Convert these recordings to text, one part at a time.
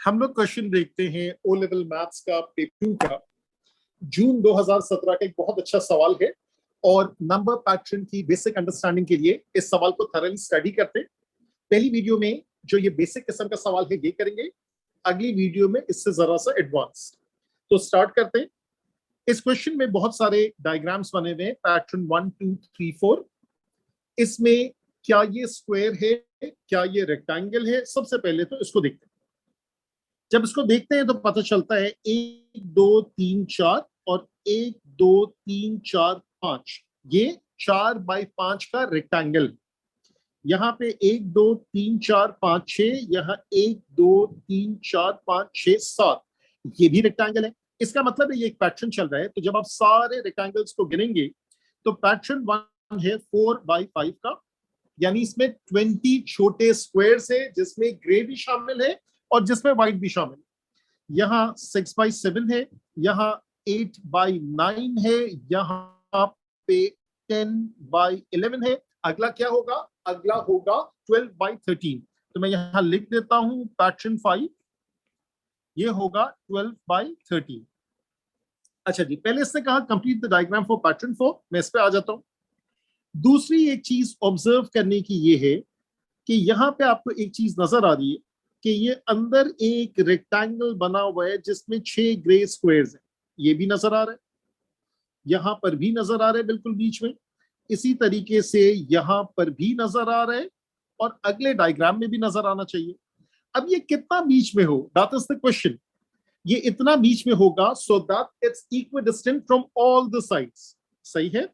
हम लोग क्वेश्चन देखते हैं ओ लेवल मैथ्स का पेपर 2 का जून 2017 का। एक बहुत अच्छा सवाल है और नंबर पैटर्न की बेसिक अंडरस्टैंडिंग के लिए इस सवाल को थॉरली स्टडी करते हैं। पहली वीडियो में जो ये बेसिक किस्म का सवाल है ये करेंगे, अगली वीडियो में इससे जरा सा एडवांस। तो स्टार्ट करते हैं। इस क्वेश्चन में बहुत सारे डायग्राम्स बने हुए हैं, पैटर्न 1 2 3 4। इसमें क्या ये स्क्वायर है, क्या ये रेक्टेंगल है? सबसे पहले तो इसको देखते हैं। जब इसको देखते हैं तो पता चलता है 1 2 3 4 और 1 2 3 4 5, ये 4 बाई 5 का रेक्टेंगल। यहाँ पे 1 2 3 4 5 6, यहाँ 1 2 3 4 5 6 7, ये भी रेक्टेंगल है। इसका मतलब है ये एक पैटर्न चल रहा है। तो जब आप सारे रेक्टेंगल्स को गिनेंगे तो पैटर्न 1 है 4 बाई 5 का, यानी इसमें 20 छोटे स्क्वायर्स है जिसमें ग्रे भी शामिल है और जिसमें व्हाइट भी शामिल है। यहाँ 6 बाई 7 है, यहाँ 8 बाई 9 है, यहाँ पे 10 बाई 11 है। अगला क्या होगा? अगला होगा 12 बाई 13। तो मैं यहाँ लिख देता हूं पैटर्न 5, ये होगा 12 बाई 13। अच्छा जी, पहले इसने कहा complete the diagram for pattern 4। मैं इस पे आ जाता हूं। दूसरी एक चीज ऑब्जर्व करने की ये है कि यहाँ पे आपको एक चीज नजर आ रही है कि ये अंदर एक रेक्टेंगल बना हुआ है जिसमें 6 ग्रे स्क्वायर्स हैं। ये भी नजर आ रहा है, यहां पर भी नजर आ रहा है बिल्कुल बीच में, इसी तरीके से यहां पर भी नजर आ रहा है और अगले डायग्राम में भी नजर आना चाहिए। अब ये कितना बीच में हो, दैट इज द क्वेश्चन। ये इतना बीच में होगा so that it's equidistant from all the sides. सही है?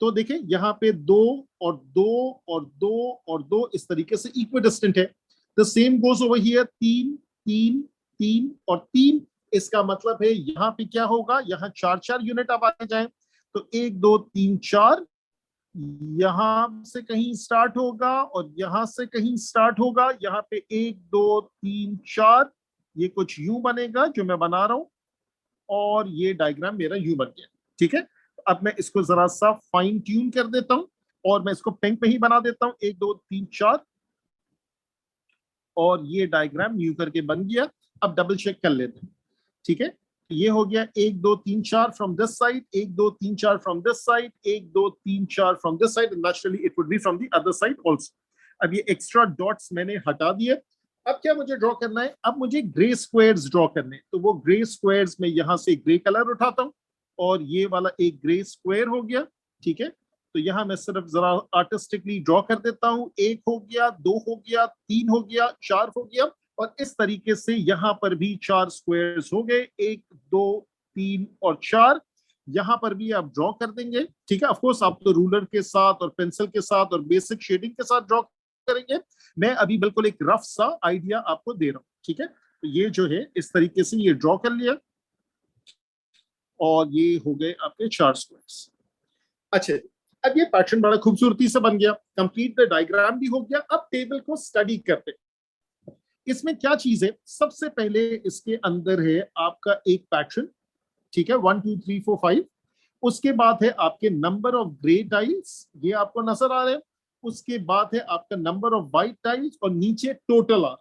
तो देखें यहाँ पे 2 और 2 और 2 और 2 इस तरीके से इक्विडिस्टेंट है। The same goes over here, 3 3 3 और 3। इसका मतलब है यहाँ पे क्या होगा, यहाँ 4 यूनिट अब आ जाए तो 1 2 3 4 यहां से कहीं स्टार्ट होगा और यहां से कहीं स्टार्ट होगा। यहाँ पे 1 2 3 4, ये कुछ यूं बनेगा जो मैं बना रहा हूं और ये डायग्राम मेरा यूं बन गया। ठीक है, अब मैं इसको जरा सा फाइन ट्यून कर देता हूं और मैं इसको पिंक में ही बना देता हूं। 1 2 3 4 और ये डायग्राम यूं करके बन गया। अब डबल चेक कर लेते हैं। ठीक है, ये हो गया 1 2 3 4 from this side, 1 2 3 4 from this side, 1 2 3 4 from this side, and naturally it would be from the other side also. अब ये एक्स्ट्रा डॉट्स मैंने हटा दिए। अब क्या मुझे ड्रॉ करना है? अब मुझे ग्रे स्क्वायर्स ड्रॉ करने हैं। तो वो ग्रे स्क्वायर्स में यहां से ग्रे कलर उठाता हूं और ये वाला एक ग्रे स्क्वायर हो गया। ठीक है, तो यहां मैं सिर्फ जरा आर्टिस्टिकली ड्रॉ कर देता हूं। 1 हो गया, 2 हो गया, 3 हो गया, 4 हो गया और इस तरीके से यहां पर भी 4 स्क्वायर्स हो गए। 1 2 3 और 4 यहां पर भी आप ड्रॉ कर देंगे। ठीक है, ऑफ कोर्स आप तो रूलर के साथ और पेंसिल के साथ और बेसिक शेडिंग के साथ ड्रॉ करेंगे। मैं अभी बिल्कुल एक रफ सा आइडिया आपको दे रहा हूं। ठीक है, तो ये जो है इस तरीके से ये ड्रॉ कर लिया और ये हो गए आपके 4 स्क्वायर्स। अच्छा, अब ये पैटर्न बड़ा खूबसूरती से बन गया, कंप्लीट द डायग्राम भी हो गया। अब टेबल को स्टडी करते। इसमें क्या चीज है? सबसे पहले इसके अंदर है आपका एक पैटर्न। ठीक है, 1 2 3 4 5। उसके बाद है आपके नंबर ऑफ ग्रे टाइल्स, ये आपको नजर आ रहे हैं। उसके बाद है आपका नंबर ऑफ व्हाइट टाइल्स और नीचे टोटल आ।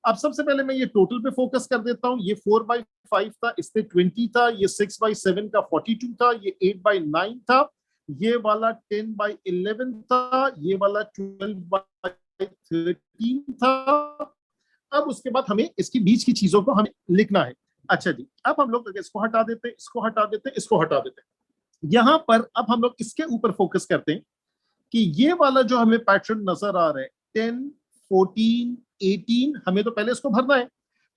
अब सबसे पहले मैं ये टोटल पे फोकस कर देता हूं। ये 4 बाई 5 था, इसमें 20 था। ये 6 बाई 7 का 42 था। ये 8 बाई 9 था। ये वाला 10 बाई 11 था। ये वाला 12 बाई 13 था। अब उसके बाद हमें इसकी बीच की चीजों को हमें लिखना है। अच्छा जी, अब हम लोग इसको हटा देते हैं, इसको हटा देते हैं, इसको हटा देते हैं। यहां पर अब हम लोग इसके ऊपर फोकस करते हैं कि ये वाला जो हमें पैटर्न नजर आ रहा है 10 14 18, हमें तो पहले इसको भरना है।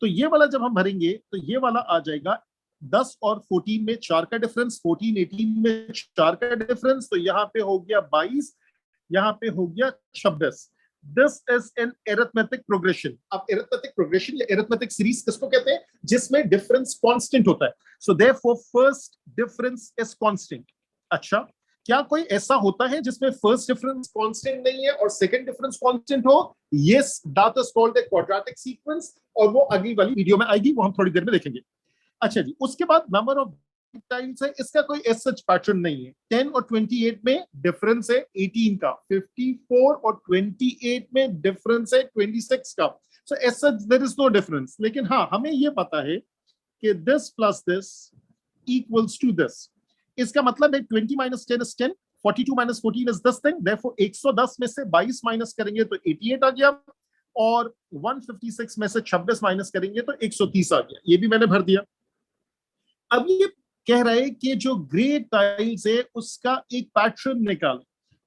तो ये वाला जब हम भरेंगे तो ये वाला आ जाएगा 10 और 14 में 4 का डिफरेंस, 14 18 में 4 का डिफरेंस, तो यहाँ पे हो गया 22, यहाँ पे हो गया 26। This is an arithmetic progression. अब एरिथमेटिक प्रोग्रेशन या एरिथमेटिक सीरीज किसको कहते हैं? जिसमें डिफरेंस कांस्टेंट होता है। So therefore first difference is constant. अच्छा, क्या कोई ऐसा होता है जिसमें फर्स्ट डिफरेंस कांस्टेंट नहीं है और सेकंड डिफरेंस कांस्टेंट हो? Yes, that is called a quadratic sequence और वो अगली वाली वीडियो में आएगी, वो हम थोड़ी देर में देखेंगे। अच्छा जी, उसके बाद नंबर ऑफ टाइम्स है, इसका कोई सच पैटर्न नहीं है। 10 और 28 में डिफरेंस है 18 का, 54 और 28 में डिफरेंस है 26 का। So as such there is no difference, लेकिन हाँ हमें ये पता है कि this plus this equals to this. इसका मतलब है 20 minus 10 is 10, 42 minus 14 is this thing, therefore 110 में से 22 माइनस करेंगे तो 88 आ गया, और 156 में से 26 माइनस करेंगे तो 130 आ गया। ये भी मैंने भर दिया। अब ये कह रहे हैं कि जो ग्रे टाइल्स है उसका एक पैटर्न निकालें।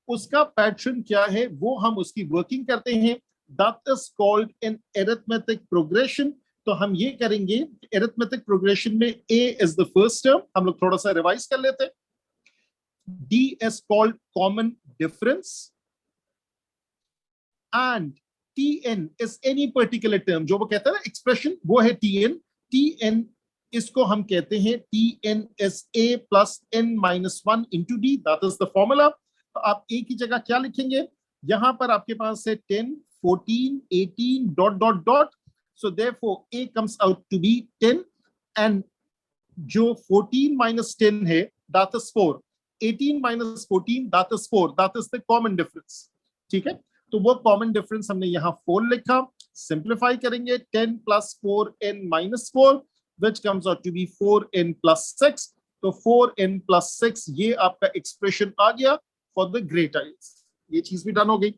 उसका पैटर्न क्या है वो हम उसकी वर्किंग करते हैं, that is called an arithmetic progression. तो हम ये करेंगे, एरिथमेटिक प्रोग्रेशन में A is the first term, हम लोग थोड़ा सा रिवाइज कर लेते हैं। D is called common difference, and T N is any particular term, जो वो कहता है ना एक्सप्रेशन, वो है टी एन। टी एन इसको हम कहते हैं T N is A plus N minus one into D, that is the formula. तो आप ए की जगह क्या लिखेंगे, यहां पर आपके पास है 10 14 18 dot dot dot, so therefore A comes out to be 10, and जो 14 माइनस 10 है that is 4, 18 minus 14 that is 4, that is the common difference. ठीक है, तो वो कॉमन डिफरेंस हमने यहां 4 लिखा। सिंप्लीफाई करेंगे 10 plus 4n minus 4, which comes out to be 4n plus 6. तो 4n plus 6 ये आपका एक्सप्रेशन आ गया फॉर द ग्रे टाइल्स। ये चीज भी डन हो गई।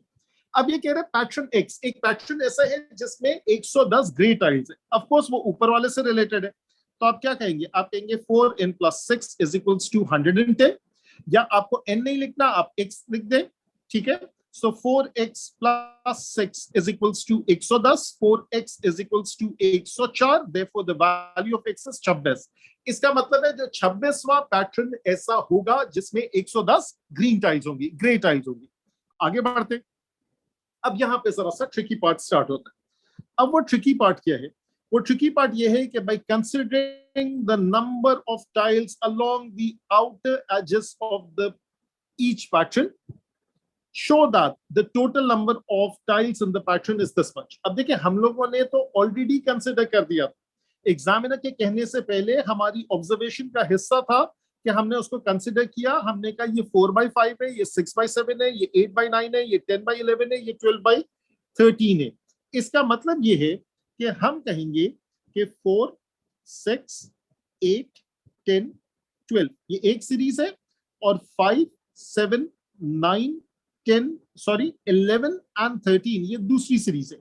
अब ये कह रहे हैं पैटर्न एक्स, एक पैटर्न ऐसा है जिसमें 110 ग्रे टाइल्स है। ऑफ कोर्स वो ऊपर वाले से रिलेटेड है, तो आप क्या कहेंगे, आप कहेंगे 4n plus 6 is equals to 110, या आपको n नहीं लिखना, आप x लिख दें। ठीक है, so 4x plus 6 is equals to 110, 4x is equals to 104, therefore the value of x is 26। इसका मतलब है जो 26वां पैटर्न ऐसा होगा जिसमें 110 ग्रीन टाइल्स होंगी, ग्रे टाइल्स होंगी। आगे बढ़ते, अब यहां पे जरा सा ट्रिकी पार्ट स्टार्ट होता है। अब वो ट्रिकी पार्ट क्या है, वो ट्रिकी पार्ट ये है कि by considering the number of tiles along the outer edges of the each pattern, show that the total number of tiles in the pattern is this much। अब देखिए हम लोगों ने तो ऑलरेडी कंसिडर कर दिया था, एग्जामिनर के कहने से पहले हमारी ऑब्जर्वेशन का हिस्सा था कि हमने उसको कंसिडर किया। हमने कहा ये 4/5 है, ये 6/7 है, ये 8/9 है, ये 10/11 है, ये 12/13 है। इसका मतलब ये है कि हम कहेंगे कि 4 6 8 10 12 ये एक सीरीज है, और 5 7 9 11 एंड 13 ये दूसरी सीरीज है।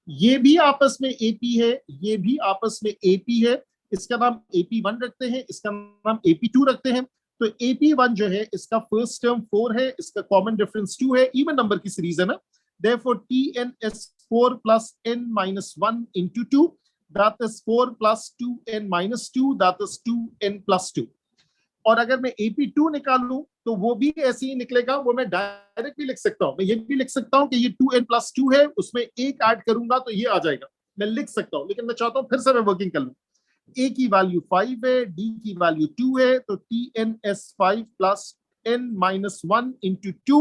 ये भी आपस में एपी है, ये भी आपस में एपी है। इसका नाम AP1 रखते हैं, इसका नाम AP2 रखते हैं। तो AP1 जो है इसका फर्स्ट टर्म 4 है, इसका कॉमन डिफरेंस 2 है, इवन नंबर की सीरीज है ना। therefore Tn is 4 plus n minus 1 into 2, that is 4 plus 2n minus 2, that is 2n plus 2। और अगर मैं AP2 निकालूं तो वो भी ऐसे ही निकलेगा, वो मैं डायरेक्ट भी लिख सकता हूं। मैं ये भी लिख सकता हूं कि ये 2n plus 2 है, उसमें एक ऐड करूंगा तो ये आ जाएगा, मैं लिख सकता हूं। लेकिन मैं चाहता हूं फिर से मैं वर्किंग कर लूं। A की वैल्यू 5 है, D की वैल्यू 2 है, तो Tn is 5 plus n minus 1 into 2,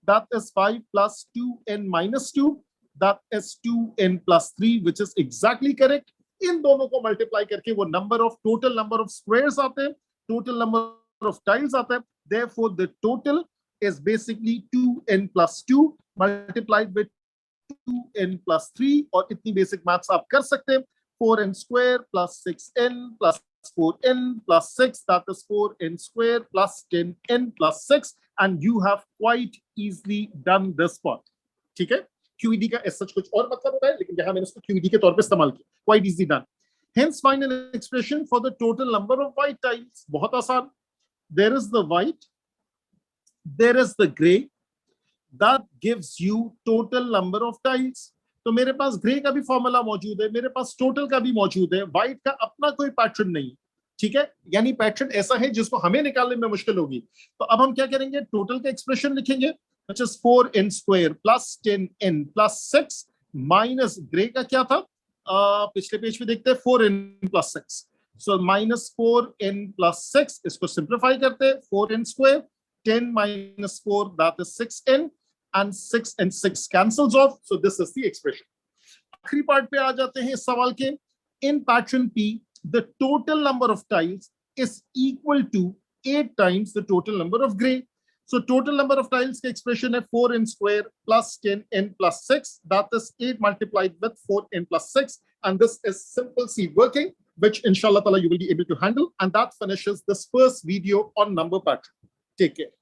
that is 5 plus 2n minus 2, that is 2n plus 3, which is exactly correct। इन दोनों को मल्टीप्लाई करके वो number of, total number of squares आते हैं, टोटल नंबर ऑफ टाइल्स आता है। Therefore the total is basically 2n plus 2 multiplied with 2n plus 3, और इतनी बेसिक मैथ्स आप कर सकते हैं। 4n square plus 6n plus 4n plus 6, that is 4n square plus 10n plus 6, and you have quite easily done this part। ठीक है, QED का ऐसा कुछ और मतलब होता है, लेकिन यहां मैंने उसको QED के तौर पे इस्तेमाल किया। quite easily done। Hence final expression for the total number of white tiles, बहुत आसान। There is the white, there is the gray, that gives you total number of tiles। तो मेरे पास ग्रे का भी फॉर्मूला मौजूद है, मेरे पास टोटल का भी मौजूद है, व्हाइट का अपना कोई पैटर्न नहीं। ठीक है, यानी पैटर्न ऐसा है जिसको हमें निकालने में मुश्किल होगी। तो अब हम क्या करेंगे, टोटल का एक्सप्रेशन लिखेंगे, which is 4n square plus 10n plus 6 minus grey का क्या था, पिछले पेज पे देखते हैं 4n plus 6, so minus 4n plus 6, इसको सिंप्लीफाई करते हैं, 4n square 10 minus 4, that is 6n, and 6 and 6 cancels off, so this is the expression। आखिरी पार्ट पे आ जाते हैं इस सवाल के। in pattern P the total number of tiles is equal to 8 times the total number of gray। So total number of tiles का expression है 4n square plus 10n plus 6. That is 8 multiplied with 4n plus 6. And this is simple C working, which inshallah ta'ala you will be able to handle. And that finishes this first video on number pattern. Take care.